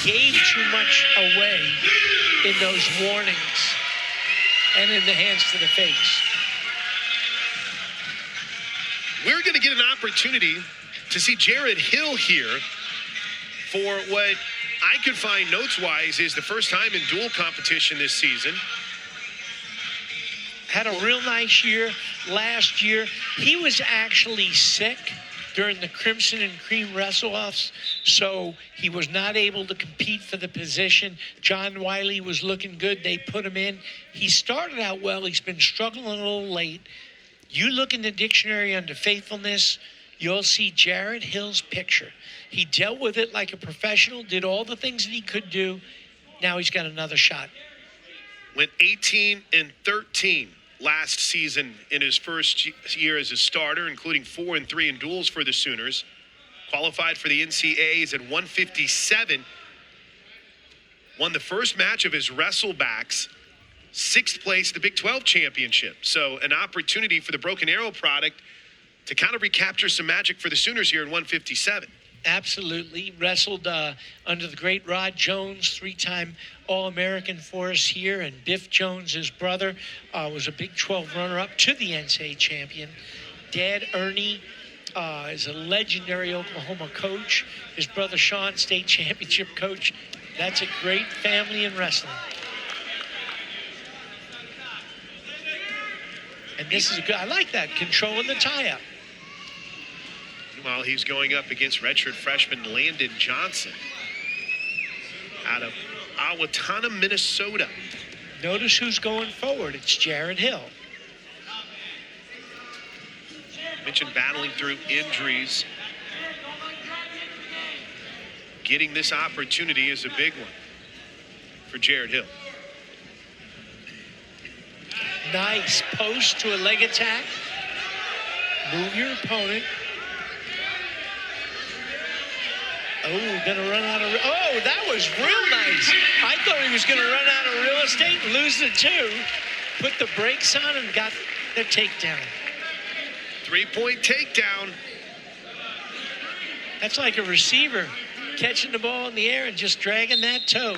gave too much away in those warnings and in the hands to the face. We're going to get an opportunity to see Jared Hill here for what I could find notes-wise is the first time in dual competition this season. Had a real nice year last year. He was actually sick during the Crimson and Cream wrestle-offs, so he was not able to compete for the position. John Wiley was looking good. They put him in. He started out well. He's been struggling a little late. You look in the dictionary under faithfulness, you'll see Jared Hill's picture. He dealt with it like a professional, did all the things that he could do. Now he's got another shot. Went 18-13 last season in his first year as a starter, including 4-3 in duels for the Sooners. Qualified for the NCAAs at 157. Won the first match of his wrestlebacks. 6th place, the Big 12 championship. So an opportunity for the Broken Arrow product to kind of recapture some magic for the Sooners here in 157. Absolutely. Wrestled under the great Rod Jones, 3-time All-American for us here. And Biff Jones, his brother, was a Big 12 runner-up to the NCAA champion. Dad, Ernie, is a legendary Oklahoma coach. His brother, Sean, state championship coach. That's a great family in wrestling. And this is a good, I like that, controlling the tie-up. Meanwhile, he's going up against redshirt freshman Landon Johnson out of Owatonna, Minnesota. Notice who's going forward. It's Jared Hill. Mentioned battling through injuries. Getting this opportunity is a big one for Jared Hill. Nice post to a leg attack. Move your opponent. Oh, gonna run out of... Oh, that was real nice. I thought he was gonna run out of real estate and lose the 2. Put the brakes on and got the takedown. 3-point takedown. That's like a receiver catching the ball in the air and just dragging that toe.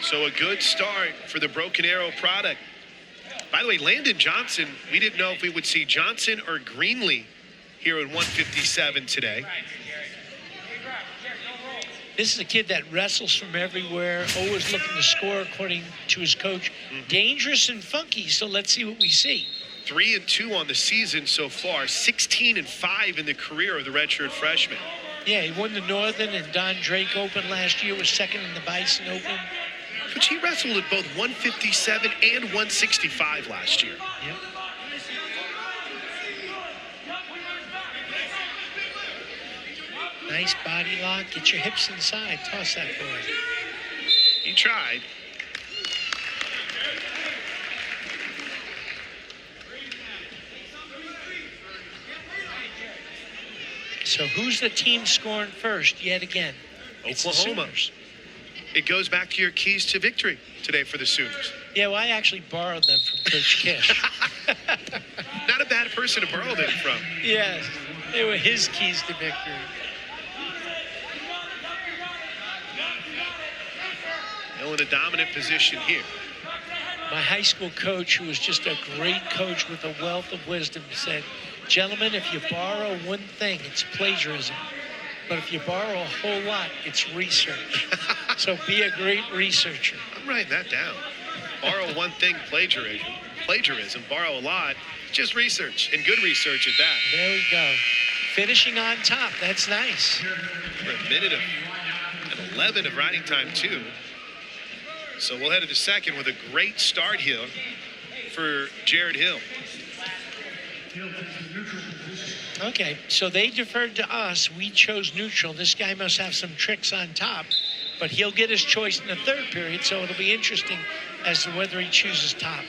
So a good start for the Broken Arrow product. By the way, Landon Johnson, we didn't know if we would see Johnson or Greenlee here at 157 today. This is a kid that wrestles from everywhere, always looking to score according to his coach. Dangerous and funky, so let's see what we see. 3-2 on the season so far, 16-5 in the career of the redshirt freshman. Yeah, he won the Northern and Don Drake Open last year, was second in the Bison Open. Which he wrestled at both 157 and 165 last year. Yep. Nice body lock. Get your hips inside. Toss that boy. He tried. So who's the team scoring first yet again? It's Oklahoma. It goes back to your keys to victory today for the Sooners. Yeah, well, I actually borrowed them from Coach Kish. Not a bad person to borrow them from. Yes, they were his keys to victory. Hill in a dominant position here. My high school coach, who was just a great coach with a wealth of wisdom, said, gentlemen, if you borrow one thing, it's plagiarism. But if you borrow a whole lot, it's research. So be a great researcher. I'm writing that down. Borrow one thing, plagiarism. Borrow a lot, just research, and good research at that. There we go. Finishing on top. That's nice. For a minute and 11 of riding time, too. So we'll head to the second with a great start here for Jared Hill. Okay, so they deferred to us. We chose neutral. This guy must have some tricks on top, but he'll get his choice in the third period, so it'll be interesting as to whether he chooses top.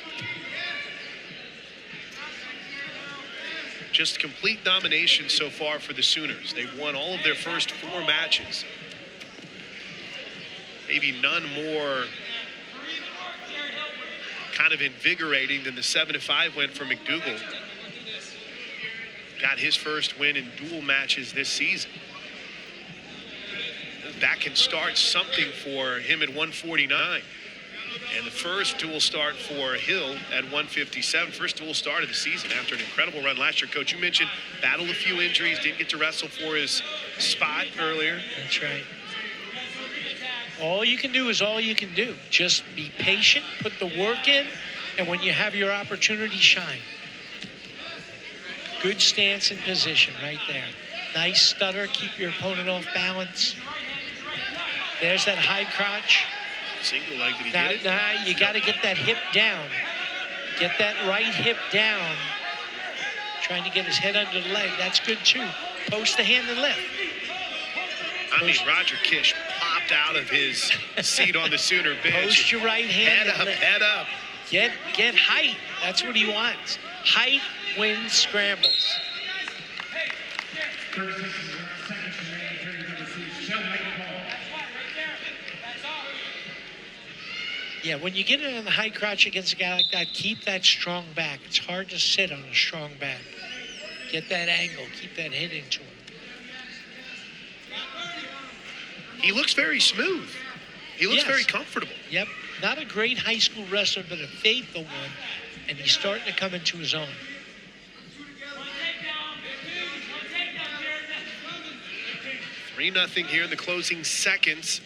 Just complete domination so far for the Sooners. They've won all of their first 4 matches. Maybe none more kind of invigorating than the 7-5 win for McDougal. Got his first win in dual matches this season. that can start something for him at 149. And the first dual start for Hill at 157. First dual start of the season after an incredible run last year. Coach, you mentioned battled a few injuries, didn't get to wrestle for his spot earlier. That's right. All you can do is all you can do. Just be patient, put the work in, and when you have your opportunity, shine. Good stance and position right there. Nice stutter, keep your opponent off balance. There's that high crotch. Single leg, did he get it? Nah, you got to get that hip down. Get that right hip down. Trying to get his head under the leg. That's good too. Post the hand and lift. I mean, Roger Kish popped out of his seat on the Sooner bench. Post your right hand. Head up, head up. Get height. That's what he wants. Height wins scrambles. Yeah, when you get it on the high crouch against a guy like that, keep that strong back. It's hard to sit on a strong back. Get that angle. Keep that head into him. He looks very smooth. He looks Yes. very comfortable. Yep. Not a great high school wrestler, but a faithful one. And he's starting to come into his own. Three 0 here in the closing seconds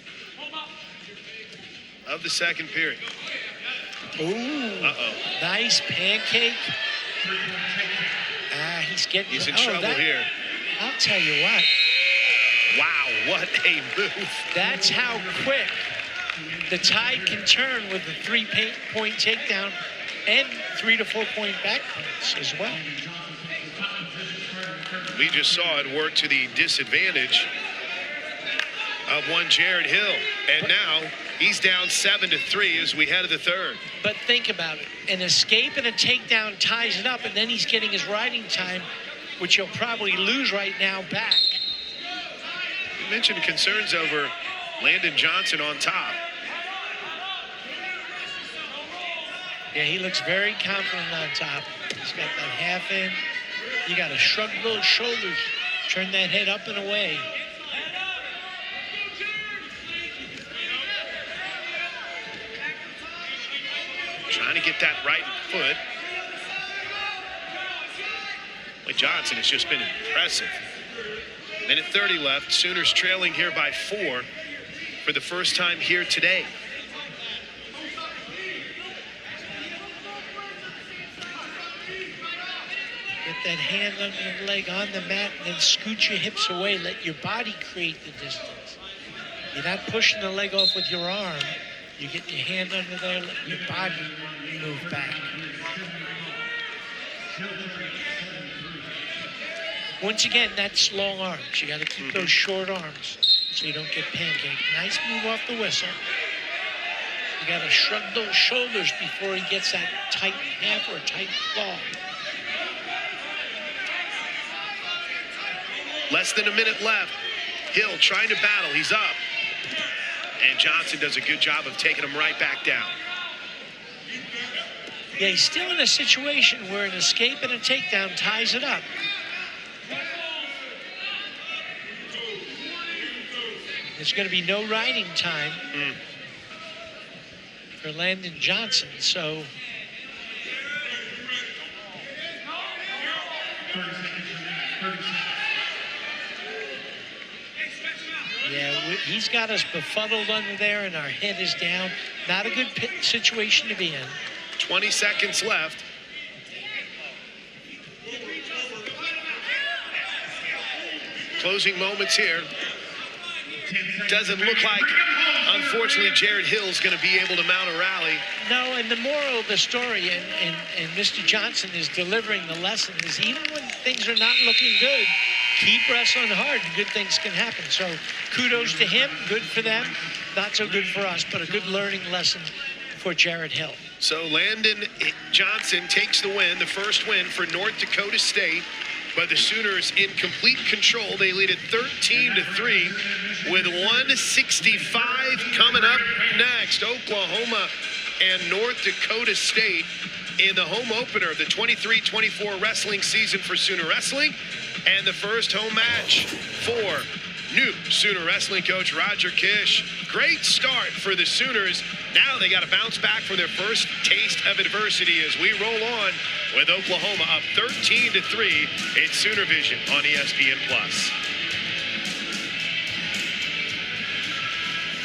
of the second period. Ooh. Uh-oh. Nice pancake. He's getting... He's in trouble here. I'll tell you what. Wow, what a move. That's how quick the tide can turn with a 3-point takedown and 3 to 4 point back points as well. We just saw it work to the disadvantage of one Jared Hill. And now he's down 7-3 as we head to the third. But think about it. An escape and a takedown ties it up, and then he's getting his riding time, which he'll probably lose right now, back. You mentioned concerns over Landon Johnson on top. Yeah, he looks very confident on top. He's got that half in. You got to shrug those shoulders, turn that head up and away. Trying to get that right foot. Boy, Johnson has just been impressive. Minute 30 left. Sooners trailing here by 4 for the first time here today. Get that hand under the leg on the mat and then scoot your hips away. Let your body create the distance. You're not pushing the leg off with your arm. You get your hand under there, let your body move back. Once again, that's long arms. You got to keep those short arms so you don't get pancaked. Nice move off the whistle. You got to shrug those shoulders before he gets that tight half or tight claw. Less than a minute left. Hill trying to battle. He's up. And Johnson does a good job of taking him right back down. Yeah, he's still in a situation where an escape and a takedown ties it up. There's going to be no riding time for Landon Johnson, so... Yeah, he's got us befuddled under there, and our head is down. Not a good situation to be in. 20 seconds left. Closing moments here. Doesn't look like, unfortunately, Jared Hill's going to be able to mount a rally. No, and the moral of the story, and Mr. Johnson is delivering the lesson, is even when things are not looking good, keep wrestling hard and good things can happen. So kudos to him, good for them, not so good for us, but a good learning lesson for Jared Hill. So Landon Johnson takes the win, the first win for North Dakota State. But the Sooners in complete control. They lead at 13-3 with 165 coming up next. Oklahoma and North Dakota State in the home opener of the 23-24 wrestling season for Sooner Wrestling, and the first home match for new Sooner wrestling coach Roger Kish. Great start for the Sooners. Now they got to bounce back from their first taste of adversity as we roll on with Oklahoma up 13-3. It's Sooner Vision on ESPN+.